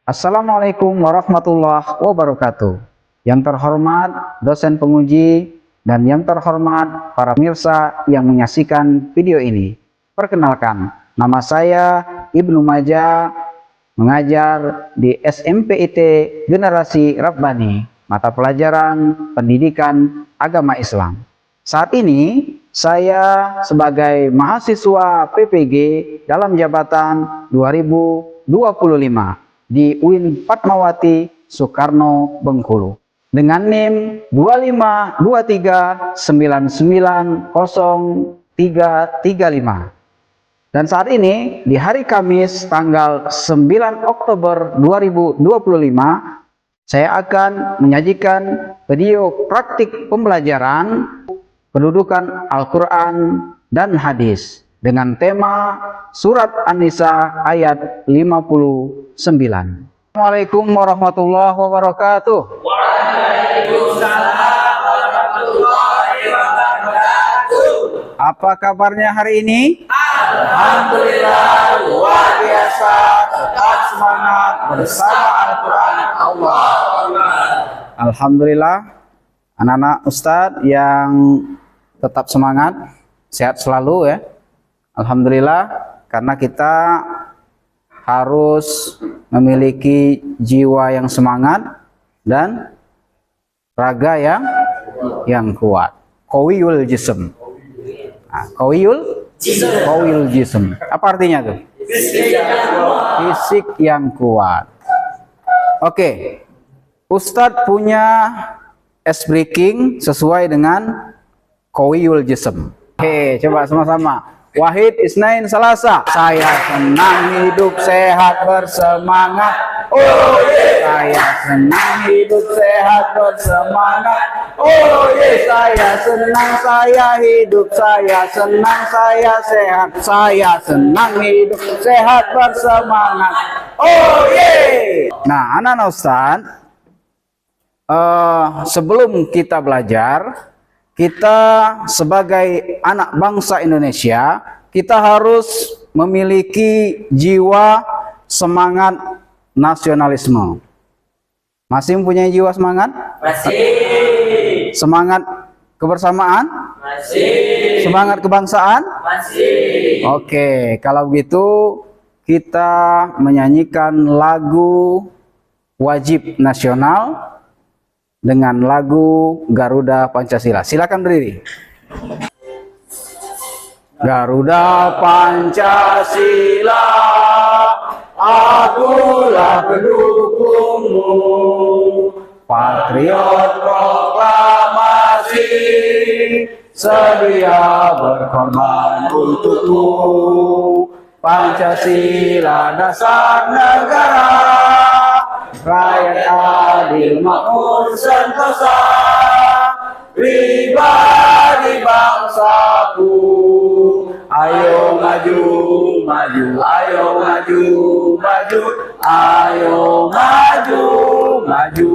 Assalamualaikum warahmatullahi wabarakatuh. Yang terhormat dosen penguji dan yang terhormat para pemirsa yang menyaksikan video ini. Perkenalkan, nama saya Ibnu Maja, mengajar di SMPIT Generasi Rabbani, mata pelajaran Pendidikan Agama Islam. Saat ini saya sebagai mahasiswa PPG dalam jabatan 2025 di UIN Fatmawati Soekarno Bengkulu dengan NIM 252399035. Dan saat ini di hari Kamis tanggal 9 Oktober 2025 saya akan menyajikan video praktik pembelajaran pendudukan Al-Quran dan Hadis dengan tema Surat An-Nisa ayat 59. Assalamualaikum warahmatullahi wabarakatuh. Waalaikumsalam warahmatullahi wabarakatuh. Apa kabarnya hari ini? Alhamdulillah, luar biasa. Tetap semangat bersama Al-Quran Allah. Alhamdulillah, anak-anak Ustadz yang tetap semangat, sehat selalu ya. Alhamdulillah, karena kita harus memiliki jiwa yang semangat dan raga yang kuat. Qawiyul jism. Nah, qawiyul jism. Apa artinya tuh? Fisik yang kuat. Oke. Ustadz punya ice breaking sesuai dengan qawiyul jism. Oke, coba sama-sama. Wahid Isnain Salasa. Saya senang hidup sehat bersemangat. Oh yeah. Saya senang hidup sehat bersemangat. Oh yeah. Saya senang saya hidup, saya senang saya sehat. Saya senang hidup sehat bersemangat. Oh yeah. Nah, anak-anak Ustadz, sebelum kita belajar, kita sebagai anak bangsa Indonesia, kita harus memiliki jiwa semangat nasionalisme. Masih mempunyai jiwa semangat? Masih. Semangat kebersamaan? Masih. Semangat kebangsaan? Masih. Oke, kalau begitu kita menyanyikan lagu wajib nasional dengan lagu Garuda Pancasila. Silakan berdiri. Garuda Pancasila, akulah pendukungmu. Patriot proklamasi, sedia berkorban untukmu. Pancasila dasar negara, rakyat adil makmur sentosa, pribadi bangsaku. Ayo maju, maju, ayo maju, maju, ayo maju, maju.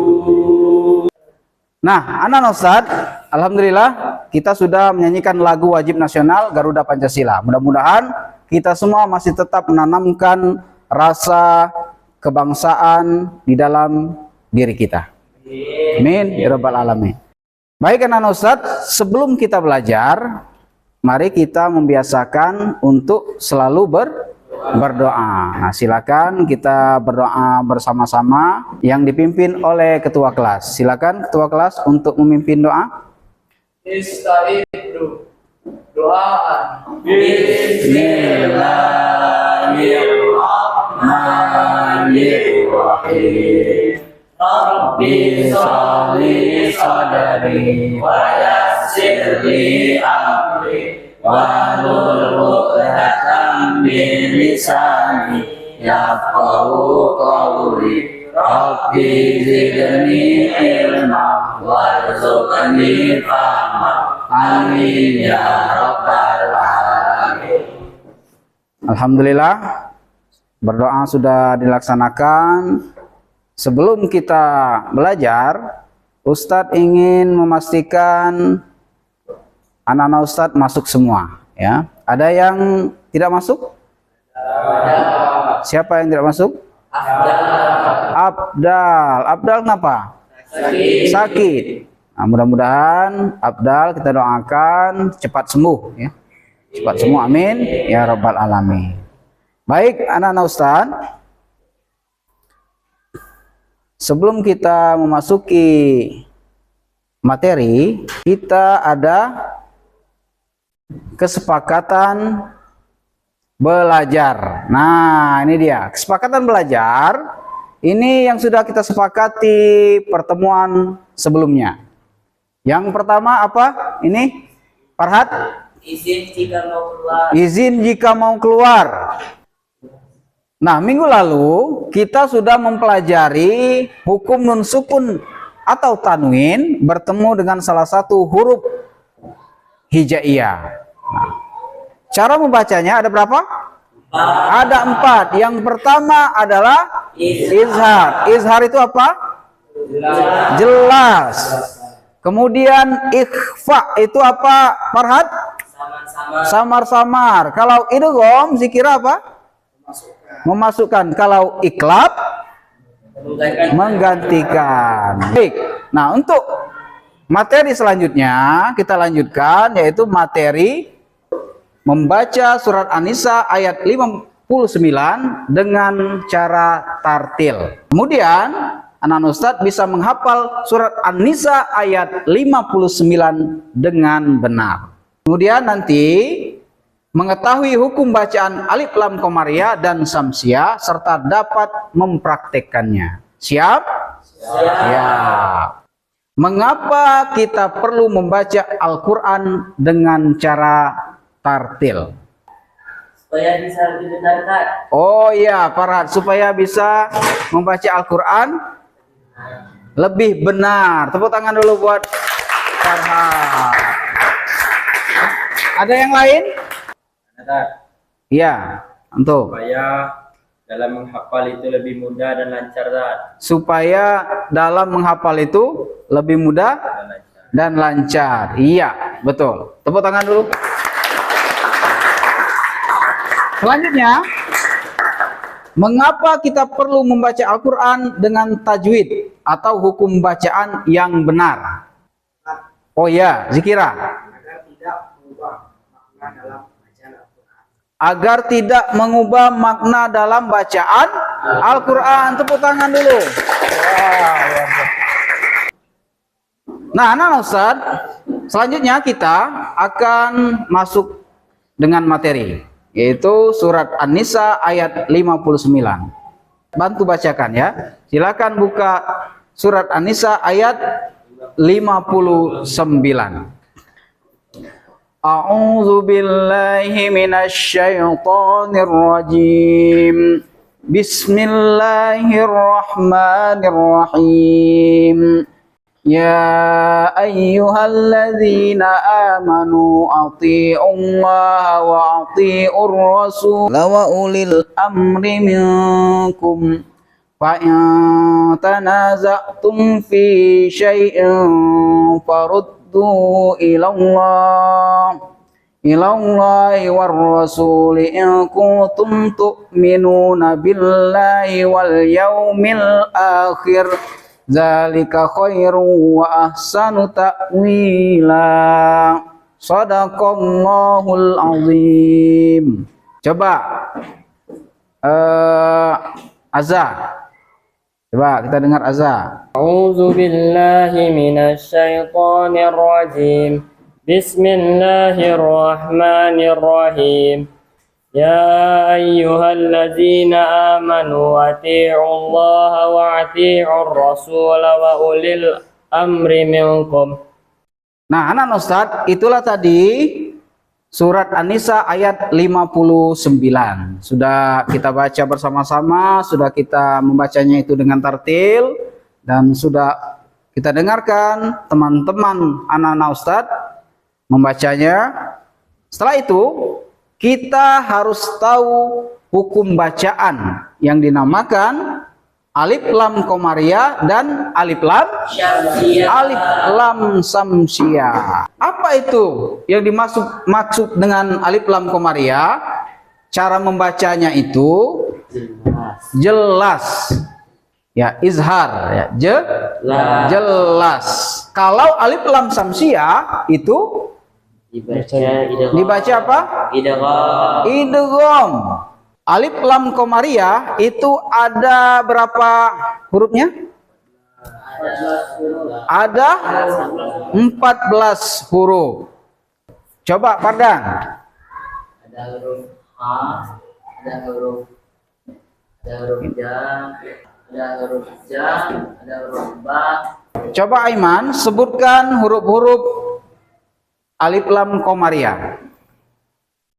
Nah, anak-anak Ustadz, alhamdulillah kita sudah menyanyikan lagu wajib nasional Garuda Pancasila. Mudah-mudahan kita semua masih tetap menanamkan rasa kebangsaan di dalam diri kita. Amin ya rabbal alamin. Baik anak-anak Ustadz, sebelum kita belajar, mari kita membiasakan untuk selalu berdoa. Nah, silakan kita berdoa bersama-sama yang dipimpin oleh ketua kelas. Silakan ketua kelas untuk memimpin doa. Istaizu doa. Bismillahirrahmanirrahim. Rabbi sholli sadri wa yassir li amri wahlul 'uqdatam min lisani yafqahu qawli. Rabbi zidni ilma warzuqni fahma. Amin ya rabbal alamin. Alhamdulillah, berdoa sudah dilaksanakan. Sebelum kita belajar, Ustadz ingin memastikan anak-anak Ustadz masuk semua, ya. Ada yang tidak masuk? Ada. Siapa yang tidak masuk? Ada. Abdal. Abdal kenapa? Sakit. Nah, mudah-mudahan Abdal kita doakan cepat sembuh ya. Cepat sembuh, amin ya rabbal alamin. Baik, anak-anak Ustaz. Sebelum kita memasuki materi, kita ada kesepakatan belajar. Nah, ini dia. Kesepakatan belajar. Ini yang sudah kita sepakati pertemuan sebelumnya. Yang pertama apa? Ini, Farhat? Izin jika mau keluar. Izin jika mau keluar. Nah, minggu lalu kita sudah mempelajari hukum nun sukun atau tanwin bertemu dengan salah satu huruf hijaiyah. Nah, cara membacanya ada berapa? Ada 4. Yang pertama adalah izhar. Izhar itu apa? Jelas. Kemudian ikhfa itu apa, Farhat? Samar-samar. Kalau idgham dikira apa? Memasukkan. Kalau iklab menggantikan. Baik. Nah, untuk materi selanjutnya kita lanjutkan, yaitu materi membaca surat An-Nisa ayat 59 dengan cara tartil. Kemudian anak Ustadz bisa menghafal surat An-Nisa ayat 59 dengan benar. Kemudian nanti mengetahui hukum bacaan alif lam qamariyah dan samsiah serta dapat mempraktekkannya. Siap? Siap. Mengapa kita perlu membaca Al-Quran dengan cara tartil? Supaya bisa didengarkan. Oh iya, Farhat, supaya bisa membaca Al-Quran lebih benar. Tepuk tangan dulu buat Farhat. Ada yang lain? Iya, untuk supaya dalam menghafal itu lebih mudah dan lancar, supaya dalam menghafal itu lebih mudah dan lancar. Iya, betul. Tepuk tangan dulu. Selanjutnya, mengapa kita perlu membaca Al-Quran dengan tajwid atau hukum bacaan yang benar? Oh ya, Zikira. Agar tidak mengubah makna dalam bacaan Al-Quran. Tepuk tangan dulu. Nah, anak Ustaz, selanjutnya kita akan masuk dengan materi, yaitu surat An-Nisa ayat 59. Bantu bacakan ya. Silakan buka surat An-Nisa ayat 59. A'udzu billahi minasy syaithanir rajim. Bismillahirrahmanirrahim. Ya ayyuhalladzina amanu athi'ullaha wa athi'ur rasul wa ulil amri minkum. Fa in tanaza'tum fi syai'in faruddu ilallahi war rasuli in kuntum tu'minuna billahi wal yaumil akhir zalika khairu wa ahsanu ta'wila. Shadaqallahul azim. Coba Azza. Coba kita dengar Azza. A'udzu billahi minasy syaithanir rajim. Bismillahirrahmanirrahim. Ya ayyuhalladzina amanu athi'ullaha wa athi'ur rasul wa ulil amri minkum. Nah, anak Ustadz, itulah tadi surat An-Nisa ayat 59. Sudah kita baca bersama-sama, sudah kita membacanya itu dengan tartil, dan sudah kita dengarkan teman-teman anak-anak Ustadz membacanya. Setelah itu kita harus tahu hukum bacaan yang dinamakan alif lam qamariyah dan alif lam samsiah. Apa itu yang maksud dengan alif lam qamariyah? Cara membacanya itu jelas. Ya, izhar ya. Jelas. Kalau alif lam samsiah itu dibaca apa? Idgham. Alif lam qamariyah itu ada berapa hurufnya? Ada 14 huruf. Coba Pardang. Ada huruf A, ada huruf Ja, ada huruf Ja, ada huruf Ba. Coba Aiman sebutkan huruf-huruf alif lam qamariyah.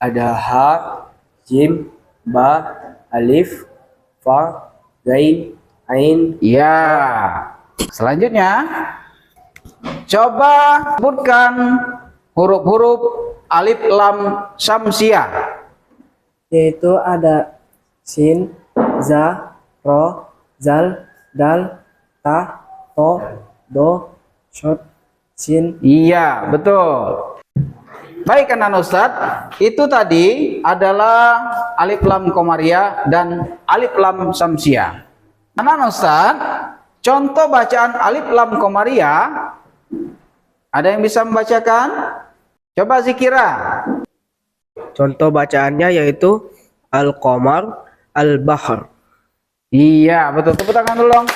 Ada ha, jim, ba, alif, fa, gain, ain. Ya. Selanjutnya coba sebutkan huruf-huruf alif lam syamsiah. Yaitu ada sin, za, ro, zal, dal, ta, to, do, shot, sin. Iya, betul. Baik anak Ustadz, itu tadi adalah alif lam qamariyah dan alif lam syamsiah. Anak Ustadz, contoh bacaan alif lam qamariyah, ada yang bisa membacakan? Coba Zikira. Contoh bacaannya yaitu al-qamar, al-bahr. Iya, betul. Tepuk tangan dulu dong.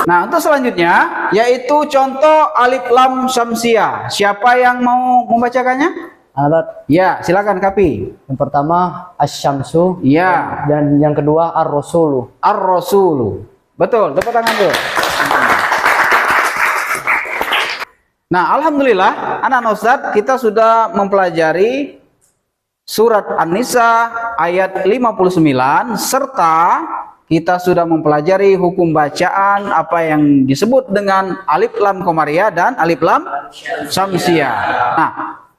Nah, untuk selanjutnya yaitu contoh alif lam syamsiah. Siapa yang mau membacakannya? Alat Ya, silakan Kapi. yang pertama asyamsu Ya, dan yang kedua ar-rasulu. ar-rasulu. Betul, tepuk tangan dulu. Nah, alhamdulillah anak-anak Ustadz kita sudah mempelajari surat An-Nisa ayat 59 serta kita sudah mempelajari hukum bacaan apa yang disebut dengan alif lam qamariyah dan alif lam syamsiah. Nah,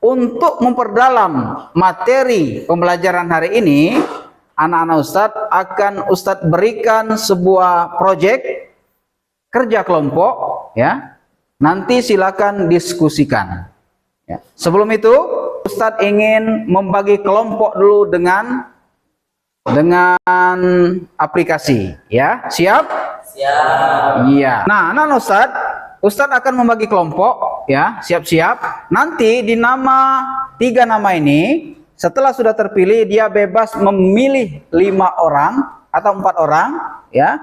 untuk memperdalam materi pembelajaran hari ini, anak-anak Ustadz akan Ustadz berikan sebuah proyek kerja kelompok ya. Nanti silakan diskusikan. Ya. Sebelum itu, Ustadz ingin membagi kelompok dulu dengan aplikasi, ya. Siap? Siap. Iya. Nah, Ustadz akan membagi kelompok, ya. Siap-siap. Nanti di tiga nama ini, setelah sudah terpilih, dia bebas memilih 5 orang atau 4 orang, ya,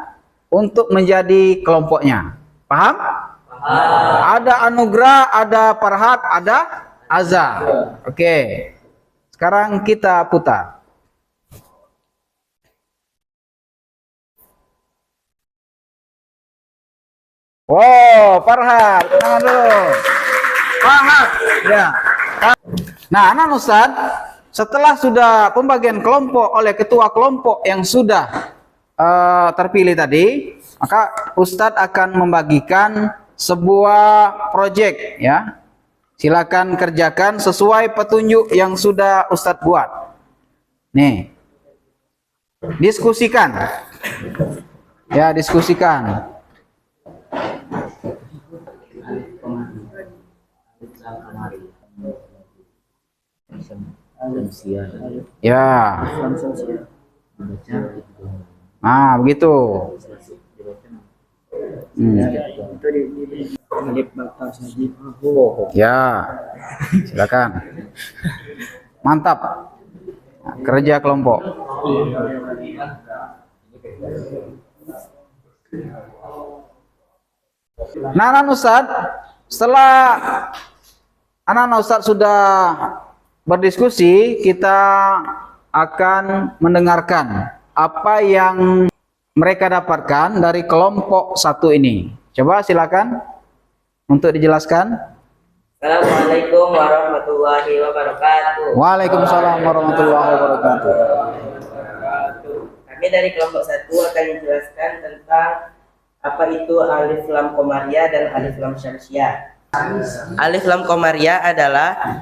untuk menjadi kelompoknya. Paham? Ada Anugrah, ada Farhat, ada Azza. Oke. Sekarang kita putar. Wow, Farhat, tangan dulu. Farhat, ya. Nah, anak Ustadz, setelah sudah pembagian kelompok oleh ketua kelompok yang sudah terpilih tadi, maka Ustadz akan membagikan sebuah proyek ya. Silakan kerjakan sesuai petunjuk yang sudah Ustadz buat. Nih. Diskusikan. Ya, diskusikan. Ya. Nah, begitu. Ya, silakan. Mantap. Nah, kerja kelompok. Nah, anak Ustadz, setelah anak Ustadz sudah berdiskusi, kita akan mendengarkan apa yang mereka dapatkan dari kelompok 1 ini. Coba silakan untuk dijelaskan. Assalamualaikum warahmatullahi wabarakatuh. Waalaikumsalam warahmatullahi wabarakatuh. Kami dari kelompok 1 akan menjelaskan tentang apa itu alif lam qamariyah dan alif lam syamsiah. Alif lam qamariyah adalah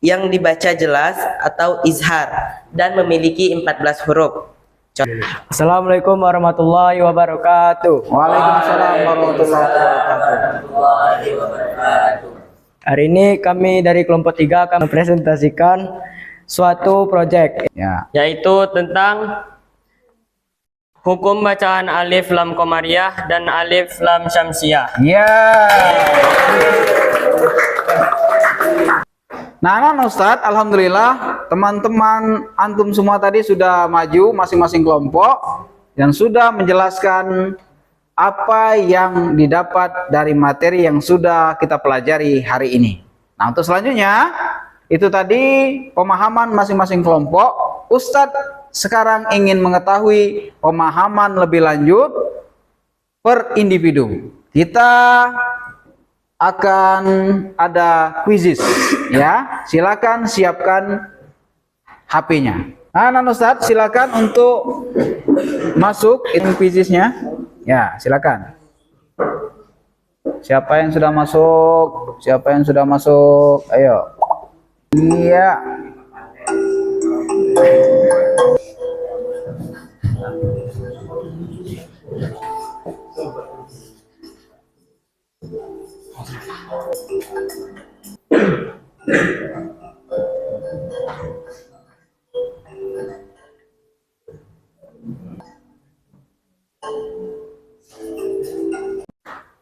yang dibaca jelas atau izhar dan memiliki 14 huruf. Assalamualaikum warahmatullahi wabarakatuh. Waalaikumsalam warahmatullahi wabarakatuh. Hari ini kami dari kelompok 3 akan mempresentasikan suatu proyek. Ya. Yaitu tentang Hukum bacaan alif lam komariah dan alif lam syamsiah. Ya. Nah, Ustadz, alhamdulillah teman-teman antum semua tadi sudah maju masing-masing kelompok dan sudah menjelaskan apa yang didapat dari materi yang sudah kita pelajari hari ini. Nah, untuk selanjutnya itu tadi pemahaman masing-masing kelompok. Ustadz sekarang ingin mengetahui pemahaman lebih lanjut per individu. Kita akan ada quizzes ya. Silakan siapkan HP-nya. Nah, Ustadz silakan untuk masuk ini quizzesnya. Ya, silakan. Siapa yang sudah masuk? Siapa yang sudah masuk? Ayo. Iya.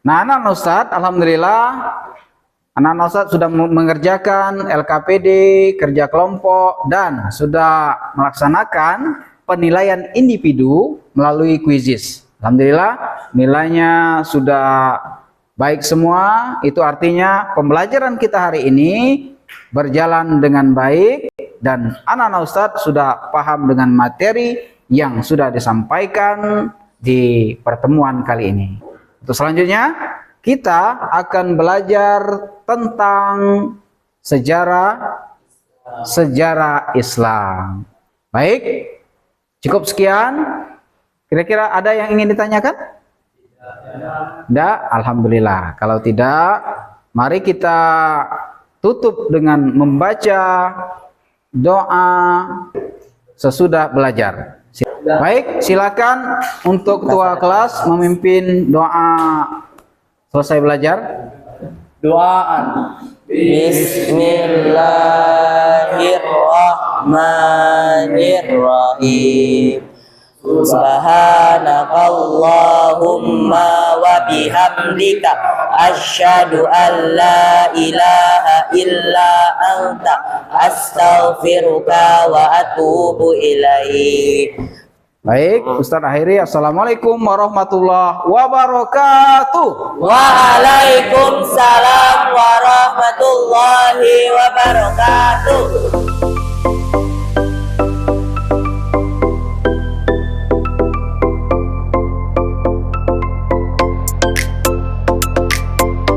Nah, anak Ustadz, alhamdulillah anak Ustadz sudah mengerjakan LKPD, kerja kelompok, dan sudah melaksanakan penilaian individu melalui quizzes. Alhamdulillah nilainya sudah baik semua. Itu artinya pembelajaran kita hari ini berjalan dengan baik dan anak-anak Ustadz sudah paham dengan materi yang sudah disampaikan di pertemuan kali ini. Untuk selanjutnya kita akan belajar tentang sejarah Islam. Baik, cukup sekian. Kira-kira ada yang ingin ditanyakan? Tidak, alhamdulillah. Kalau tidak, mari kita tutup dengan membaca doa sesudah belajar. Baik, silakan untuk ketua kelas memimpin doa selesai belajar. Doaan. Bismillahirrahmanirrahim. Subhanakallahumma wa bihamdika asyhadu an la ilaha illa anta astaghfiruka wa atubu ilaik. Baik, Ustadz akhiri. Assalamualaikum warahmatullahi wabarakatuh. Waalaikumsalam warahmatullahi wabarakatuh.